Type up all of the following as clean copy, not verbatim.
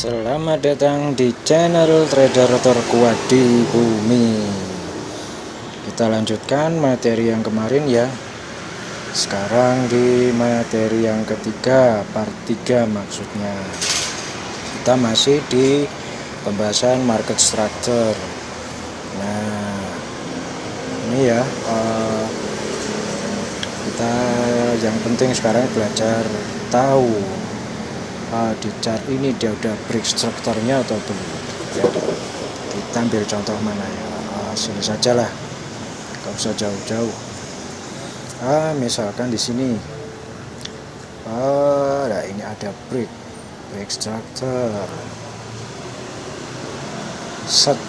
Selamat datang di channel trader terkuat di bumi. Kita lanjutkan materi yang kemarin ya. Sekarang di materi yang ketiga, part 3 maksudnya. Kita masih di pembahasan market structure. Nah, ini ya, kita yang penting sekarang belajar tahu di chart ini dia udah break strukturnya atau belum ya. Kita ambil contoh mana ya, sini saja lah, gak usah jauh-jauh. Misalkan di sini nah ini ada break structure set.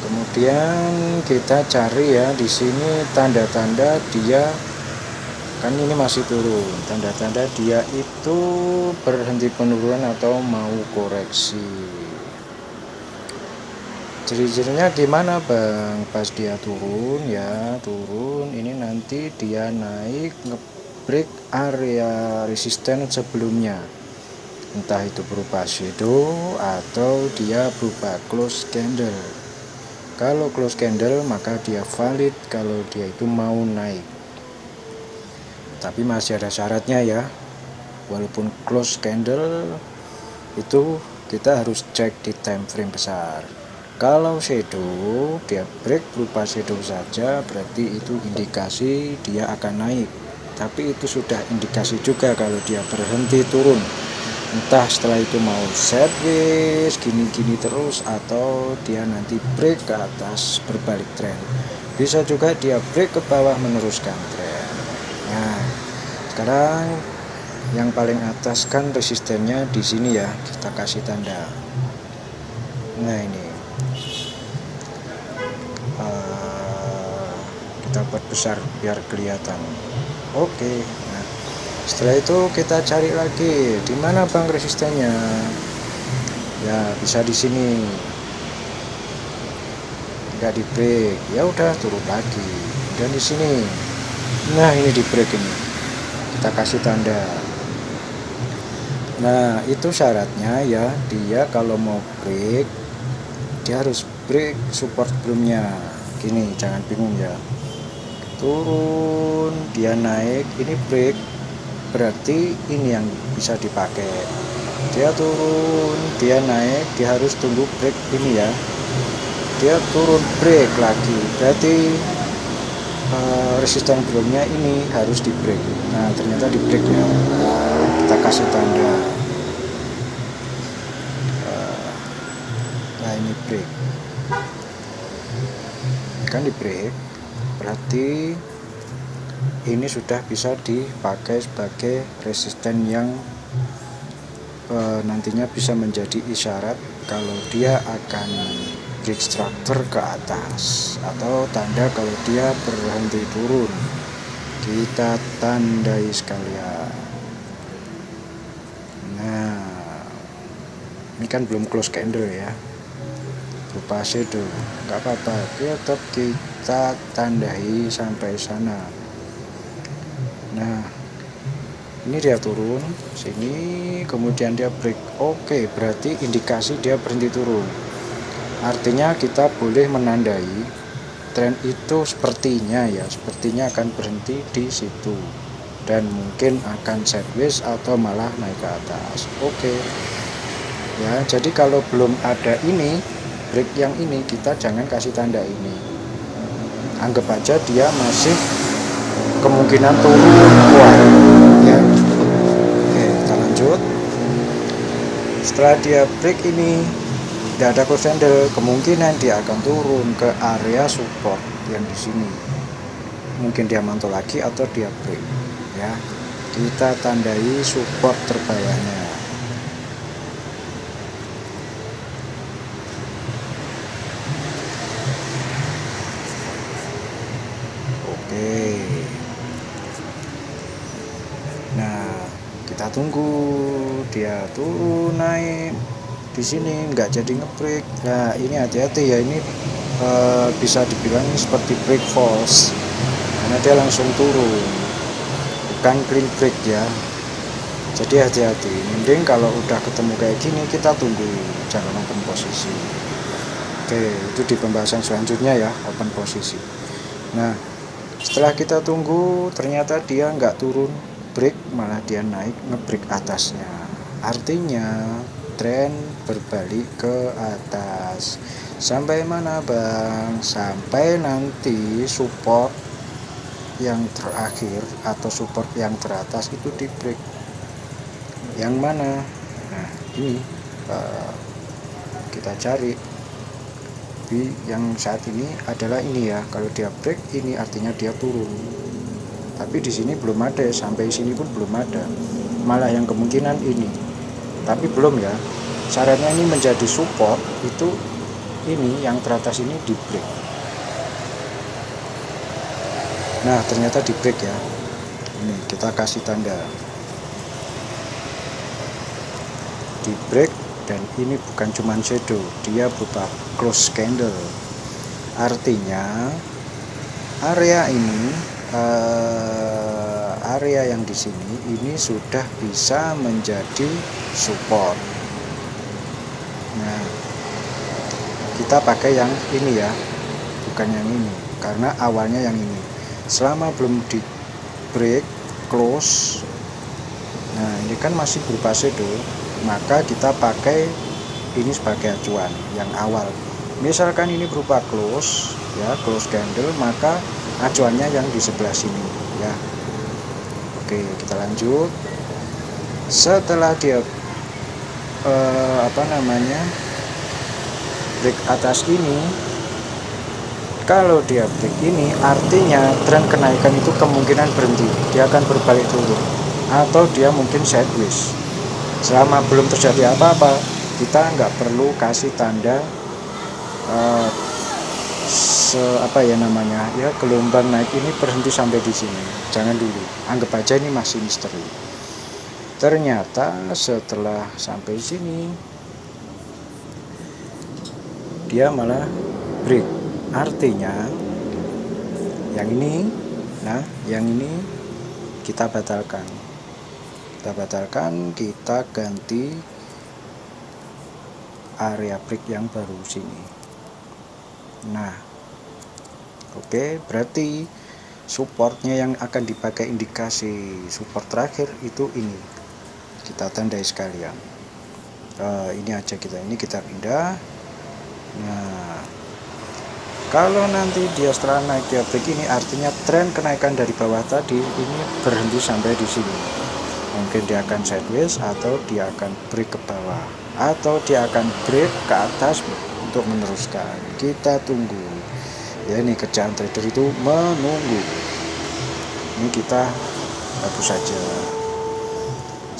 Kemudian kita cari ya di sini tanda-tanda dia, kan ini masih turun, tanda-tanda dia itu berhenti penurunan atau mau koreksi. Ciri-cirinya gimana Bang? Pas dia turun ya, turun ini nanti dia naik nge-break area resisten sebelumnya, entah itu berupa shadow atau dia berupa close candle. Kalau close candle maka dia valid kalau dia itu mau naik. Tapi masih ada syaratnya ya, walaupun close candle itu kita harus cek di time frame besar. Kalau shadow dia break berupa shadow saja, berarti itu indikasi dia akan naik. Tapi itu sudah indikasi juga kalau dia berhenti turun, entah setelah itu mau sideways gini-gini terus, atau dia nanti break ke atas berbalik tren. Bisa juga dia break ke bawah meneruskan tren. Nah, sekarang yang paling atas kan resistennya di sini ya, kita kasih tanda. Nah ini kita buat besar biar kelihatan. Oke. Nah, setelah itu kita cari lagi di mana Bang resistennya. Ya bisa di sini. Nggak di break, ya udah turun lagi. Dan di sini. Nah ini di break ini, kita kasih tanda. Nah itu syaratnya ya, dia kalau mau break dia harus break support sebelumnya. Gini, jangan bingung ya. Turun dia naik, ini break, berarti ini yang bisa dipakai. Dia turun dia naik, dia harus tunggu break ini ya. Dia turun break lagi, berarti resisten sebelumnya ini harus di break. Nah ternyata di break ya, kita kasih tanda. Nah ini break, kan di break, berarti ini sudah bisa dipakai sebagai resisten yang nantinya bisa menjadi isyarat kalau dia akan break structure ke atas, atau tanda kalau dia berhenti turun. Kita tandai sekalian. Nah ini kan belum close candle ya, berupa shadow, nggak apa-apa, tetap kita tandai sampai sana. Nah ini dia turun sini, kemudian dia break. Oke, berarti indikasi dia berhenti turun. Artinya kita boleh menandai tren itu sepertinya akan berhenti di situ dan mungkin akan sideways atau malah naik ke atas. Oke ya, jadi kalau belum ada ini break yang ini, kita jangan kasih tanda ini, anggap aja dia masih kemungkinan turun kuat ya. Oke, kita lanjut. Setelah dia break ini tidak ada close candle, kemungkinan dia akan turun ke area support yang di sini. Mungkin dia mantul lagi atau dia break ya. Kita tandai support terbawahnya. Oke. Nah, kita tunggu dia turun naik. Di sini nggak jadi ngebreak. Nah ini hati-hati ya, ini bisa dibilang seperti break false karena dia langsung turun, bukan clean break ya. Jadi hati-hati, mending kalau udah ketemu kayak gini kita tunggu, jangan open posisi. Oke, itu di pembahasan selanjutnya ya, open posisi. Nah, setelah kita tunggu ternyata dia nggak turun break, malah dia naik ngebreak atasnya, artinya tren berbalik ke atas. Sampai mana bang? Sampai nanti support yang terakhir atau support yang teratas itu di break. Yang mana? Nah ini kita cari yang saat ini adalah ini ya. Kalau dia break ini artinya dia turun, tapi di sini belum ada, sampai sini pun belum ada, malah yang kemungkinan ini, tapi belum ya. Syaratnya ini menjadi support itu ini yang teratas ini di break. Nah ternyata di break ya. Ini kita kasih tanda di break, dan ini bukan cuman shadow, dia berupa close candle, artinya area ini area yang di sini ini sudah bisa menjadi support. Nah kita pakai yang ini ya, bukan yang ini, karena awalnya yang ini selama belum di break close. Nah ini kan masih berupa shadow, maka kita pakai ini sebagai acuan yang awal. Misalkan ini berupa close ya, close candle, maka acuannya yang di sebelah sini ya. Oke, kita lanjut. Setelah dia break atas ini, kalau dia break ini artinya tren kenaikan itu kemungkinan berhenti, dia akan berbalik turun atau dia mungkin sideways. Selama belum terjadi apa-apa, kita nggak perlu kasih tanda gelombang naik ini berhenti sampai di sini. Jangan dulu, anggap aja ini masih misteri. Ternyata setelah sampai sini dia malah break, artinya yang ini, yang ini kita batalkan. Kita ganti area break yang baru sini. Nah oke, berarti supportnya yang akan dipakai indikasi support terakhir itu ini, kita tandai sekalian. Ini aja, ini kita pindah. Nah kalau nanti dia setelah naik dia break ini, artinya tren kenaikan dari bawah tadi ini berhenti sampai di sini. Mungkin dia akan sideways, atau dia akan break ke bawah, atau dia akan break ke atas untuk meneruskan. Kita tunggu ya, ini kerjaan trader itu menunggu. Ini kita hapus saja.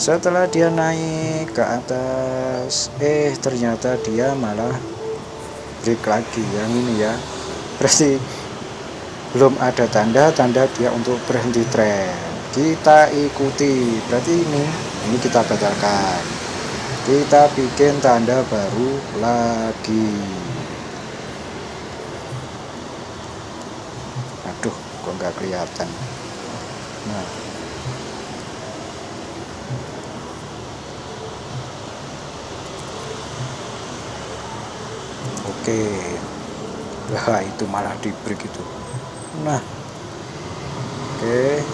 Setelah dia naik ke atas, ternyata dia malah break lagi yang ini ya. Berarti belum ada tanda dia untuk berhenti tren. Kita ikuti, berarti ini kita batalkan, kita bikin tanda baru lagi. Aduh, kok nggak kelihatan. Nah oke, wah itu malah di break itu. Nah oke,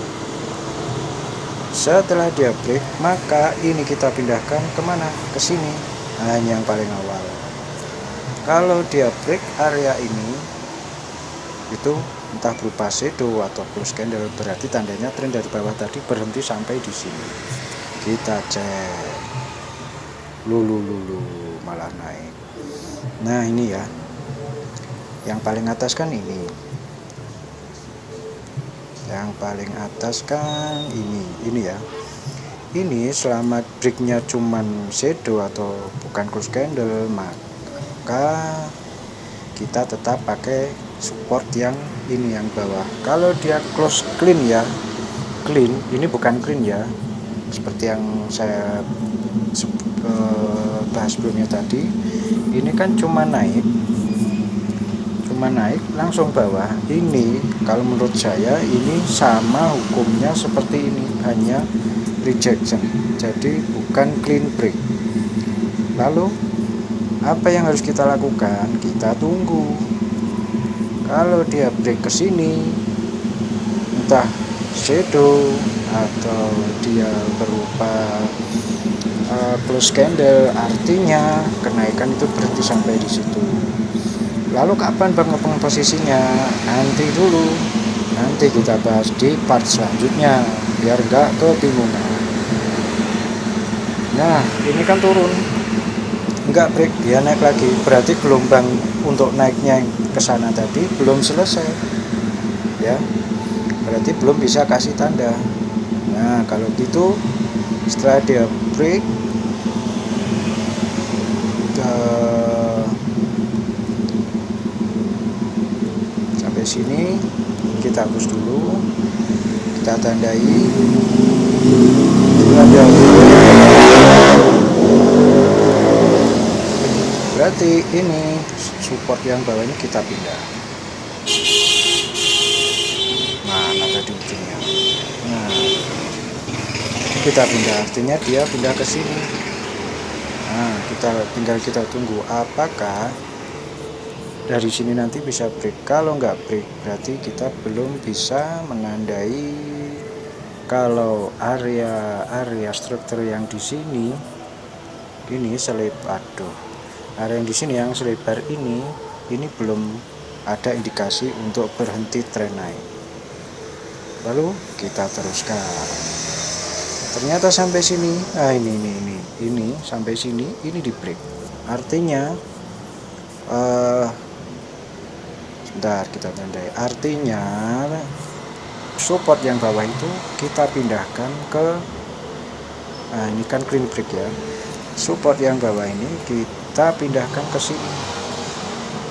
setelah dia break, maka ini kita pindahkan kemana? Ke sini, hanya yang paling awal. Kalau dia break area ini, itu entah berupa shadow atau close candle, berarti tandanya tren dari bawah tadi berhenti sampai di sini. Kita cek, lulu malah naik. Nah ini ya, yang paling atas kan ini, yang paling atas kan ini ya. Ini selama breaknya cuman shadow atau bukan close candle, maka kita tetap pakai support yang ini, yang bawah. Kalau dia close clean ya, clean, ini bukan clean ya, seperti yang saya bahas sebelumnya tadi. Ini kan cuma naik langsung bawah. Ini kalau menurut saya ini sama hukumnya seperti ini, hanya rejection, jadi bukan clean brake. Lalu apa yang harus kita lakukan? Kita tunggu. Kalau dia brake ke sini, entah shadow atau dia berupa close candle, artinya kenaikan itu berhenti sampai di situ. Lalu kapan Bang posisinya? Nanti dulu. Nanti kita bahas di part selanjutnya biar nggak kebingungan. Nah, ini kan turun, nggak break, dia naik lagi. Berarti gelombang untuk naiknya ke sana tadi belum selesai, ya. Berarti belum bisa kasih tanda. Nah, kalau gitu setelah dia break sampai sini, kita hapus dulu, kita tandai. Ada berarti ini support yang bawah ini kita pindah. Mana tadi ujungnya? Nah, kita pindah, artinya dia pindah ke sini. Nah, kita tunggu apakah dari sini nanti bisa break. Kalau nggak break, berarti kita belum bisa menandai kalau area struktur yang di sini ini area yang di sini yang selebar ini belum ada indikasi untuk berhenti tren naik. Lalu kita teruskan. Ternyata sampai sini, ini sampai sini ini di break. Artinya sebentar kita tandai. Artinya support yang bawah itu kita pindahkan ke ini kan clean break ya. Support yang bawah ini kita pindahkan ke sini.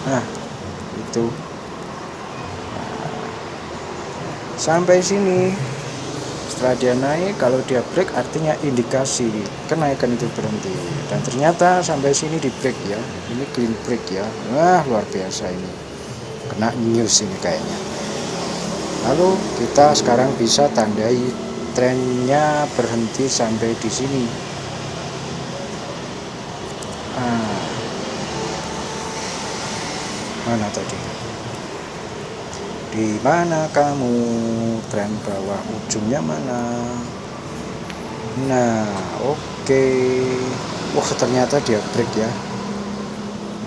Nah, itu. Sampai sini. Setelah dia naik, kalau dia break artinya indikasi kenaikan itu berhenti. Dan ternyata sampai sini di break ya. Ini clean break ya. Wah, luar biasa ini. Kena news ini kayaknya. Lalu kita sekarang bisa tandai trennya berhenti sampai di sini. Mana tadi? Di mana kamu? Tren bawah ujungnya mana? Nah, oke. Wah, ternyata dia break ya.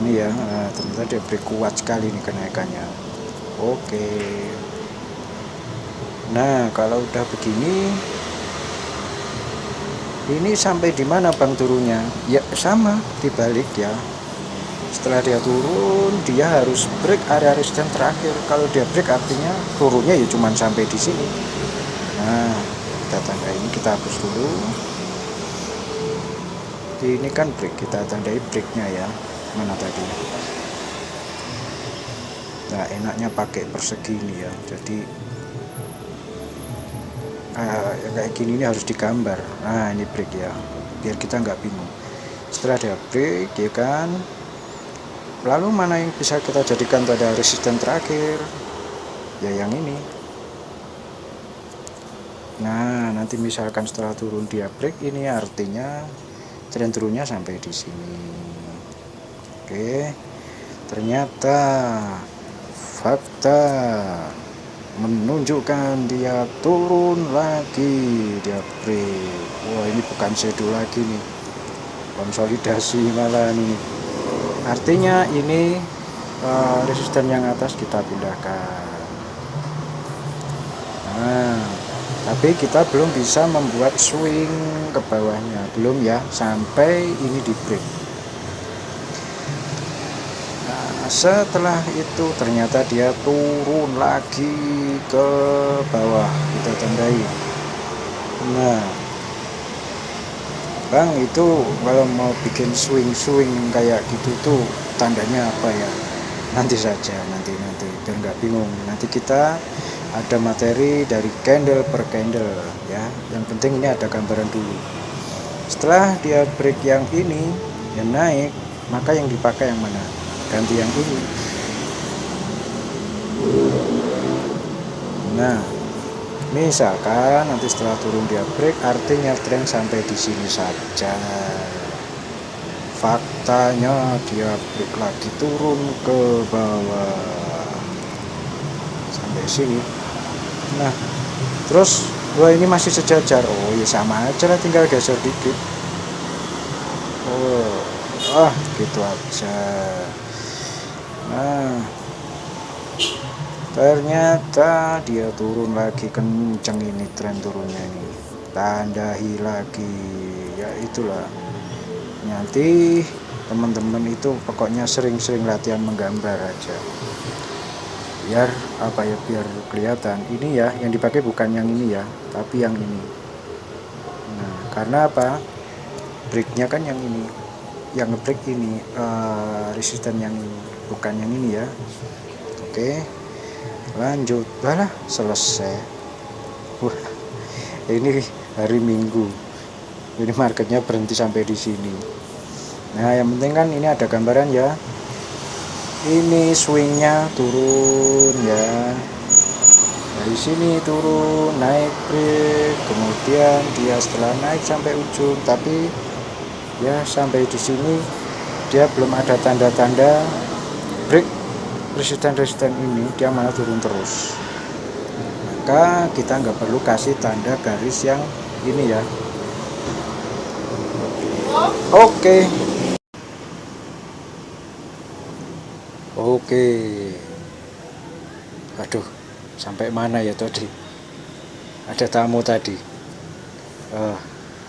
Ini ya, ternyata dia break kuat sekali nih kenaikannya. Oke. Nah, kalau udah begini, ini sampai di mana Bang turunnya? Ya sama, dibalik ya. Setelah dia turun, dia harus break area resisten terakhir. Kalau dia break artinya turunnya ya cuma sampai di sini. Nah, kita tandai ini, kita hapus dulu. Ini kan break, kita tandai breaknya ya. Mana tadi? Nah, enaknya pakai persegi ini ya. Jadi kayak gini ini harus digambar. Nah, ini break ya, biar kita nggak bingung. Setelah dia break ya kan, lalu mana yang bisa kita jadikan pada resisten terakhir? Ya yang ini. Nah, nanti misalkan setelah turun dia break, ini artinya tren turunnya sampai di sini. Oke. Ternyata fakta menunjukkan dia turun lagi, dia break. Wah, ini bukan shadow lagi nih, konsolidasi malah ini. Artinya ini resisten yang atas kita pindahkan. Nah, tapi kita belum bisa membuat swing ke bawahnya, belum ya, sampai ini di break. Setelah itu ternyata dia turun lagi ke bawah, kita tandai. Nah, Bang, itu kalau mau bikin swing kayak gitu tuh tandanya apa ya? Nanti saja, nanti biar nggak bingung. Nanti kita ada materi dari candle per candle ya. Yang penting ini ada gambaran dulu. Setelah dia break yang ini, yang naik, maka yang dipakai yang mana? Ganti yang ini. Nah, Misalkan nanti setelah turun dia break, artinya tren sampai di sini saja. Faktanya dia break lagi turun ke bawah sampai sini. Nah, terus wah ini masih sejajar. Oh ya sama aja lah, tinggal geser dikit. Oh, gitu aja. Nah, ternyata dia turun lagi, kenceng ini tren turunnya ini, tandahi lagi. Ya itulah, nanti teman-teman itu pokoknya sering-sering latihan menggambar aja, biar apa ya, biar kelihatan ini ya, yang dipakai bukan yang ini ya, tapi yang ini. Nah, karena apa, breaknya kan yang ini, yang ngebreak ini, resisten yang ini, bukan yang ini ya. Oke, lanjut lah, selesai. Wah, ini hari Minggu, ini marketnya berhenti sampai di sini. Nah, yang penting kan ini ada gambaran ya, ini swingnya turun ya, dari sini turun, naik break, kemudian dia setelah naik sampai ujung, tapi ya sampai di sini dia belum ada tanda-tanda break resisten ini, dia malah turun terus. Maka kita nggak perlu kasih tanda garis yang ini ya. Oke. Aduh, sampai mana ya tadi? Ada tamu tadi.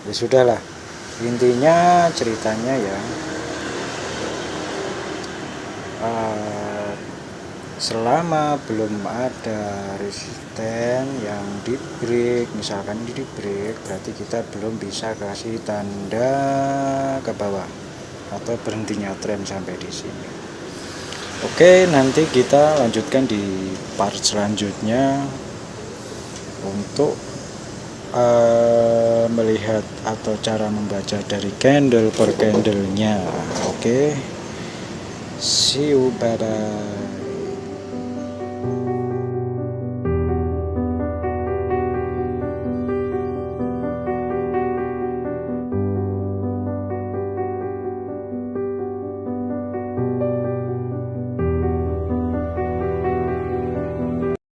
Ya sudahlah. Intinya ceritanya ya, selama belum ada resisten yang di break, misalkan di break, berarti kita belum bisa kasih tanda ke bawah atau berhentinya tren sampai di sini. Oke, nanti kita lanjutkan di part selanjutnya untuk melihat atau cara membaca dari candle per candlenya. Oke, see you, bye bye.